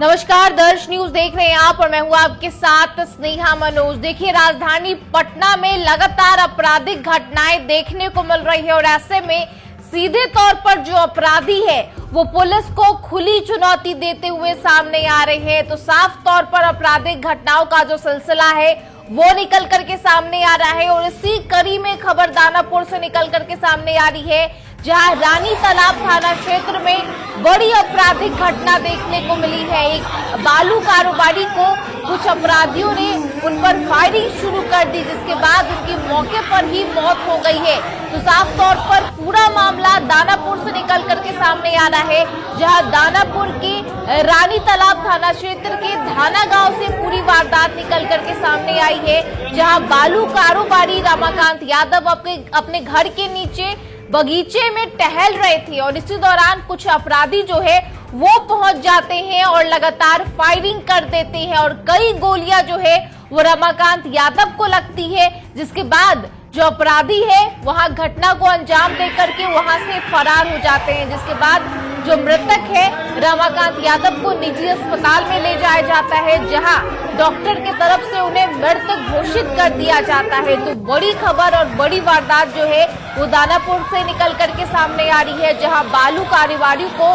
नमस्कार, दर्श न्यूज देख रहे हैं आप और मैं हूं आपके साथ स्नेहा मनोज। देखिए, राजधानी पटना में लगातार आपराधिक घटनाएं देखने को मिल रही है और ऐसे में सीधे तौर पर जो अपराधी है वो पुलिस को खुली चुनौती देते हुए सामने आ रहे हैं। तो साफ तौर पर आपराधिक घटनाओं का जो सिलसिला है वो निकल करके सामने आ रहा है और इसी कड़ी में खबर दानापुर से निकल करके सामने आ रही है, जहां रानी तालाब थाना क्षेत्र में बड़ी आपराधिक घटना देखने को मिली है। एक बालू कारोबारी को कुछ अपराधियों ने उन पर फायरिंग शुरू कर दी, जिसके बाद उनकी मौके पर ही मौत हो गई है। तो साफ तौर पर पूरा मामला दानापुर से निकल करके सामने आ रहा है, जहां दानापुर के रानी तालाब थाना क्षेत्र के धाना गांव से पूरी वारदात निकल करके सामने आई है, जहां बालू कारोबारी रमाकांत यादव अपने घर के नीचे बगीचे में टहल रहे थे और इसी दौरान कुछ अपराधी जो है वो पहुंच जाते हैं और लगातार फायरिंग कर देते हैं और कई गोलियां जो है वो रमाकांत यादव को लगती है, जिसके बाद जो अपराधी है वहां घटना को अंजाम देकर के वहां से फरार हो जाते हैं। जिसके बाद जो मृतक है रमाकांत यादव को निजी अस्पताल में ले जाया जाता है, जहां डॉक्टर की तरफ से उन्हें मृत घोषित कर दिया जाता है। तो बड़ी खबर और बड़ी वारदात जो है वो दानापुर से निकल करके सामने आ रही है, जहां बालू कारोबारी को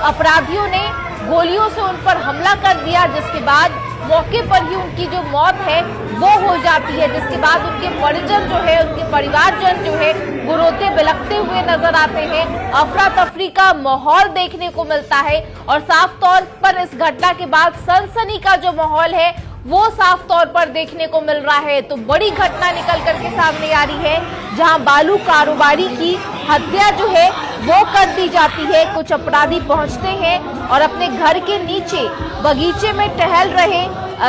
अपराधियों ने गोलियों से उन पर हमला कर दिया, जिसके बाद मौके पर ही उनकी जो मौत है वो हो जाती है। जिसके बाद उनके परिजन जो है, उनके परिवारजन जो है वो रोते बिलखते हुए नजर आते हैं। अफरा तफरी का माहौल देखने को मिलता है और साफ तौर पर इस घटना के बाद सनसनी का जो माहौल है वो साफ तौर पर देखने को मिल रहा है। तो बड़ी घटना निकल करके सामने आ रही है, जहां बालू कारोबारी की हत्या जो है वो कर दी जाती है। कुछ अपराधी पहुंचते हैं और अपने घर के नीचे बगीचे में टहल रहे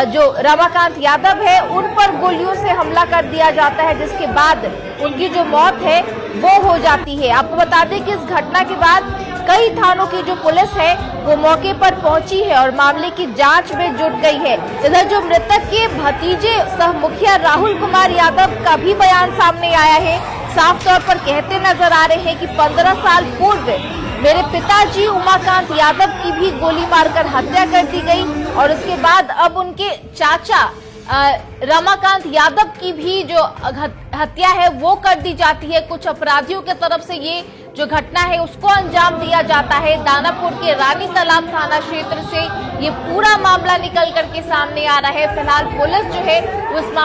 जो रमाकांत यादव है उन पर गोलियों से हमला कर दिया जाता है, जिसके बाद उनकी जो मौत है वो हो जाती है। आपको बता दें कि इस घटना के बाद कई थानों की जो पुलिस है वो मौके पर पहुंची है और मामले की जांच में जुट गई है। इधर जो मृतक के भतीजे सह मुखिया राहुल कुमार यादव का भी बयान सामने आया है। साफ तौर पर कहते नजर आ रहे हैं कि 15 साल पूर्व मेरे पिताजी उमाकांत यादव की भी गोली मारकर हत्या कर दी गई और उसके बाद अब उनके चाचा रमाकांत यादव की भी जो हत्या है वो कर दी जाती है। कुछ अपराधियों के तरफ से ये जो घटना है उसको अंजाम दिया जाता है। दानापुर के रानी तालाब थाना क्षेत्र से ये पूरा मामला निकल करके सामने आ रहा है। फिलहाल पुलिस जो है उस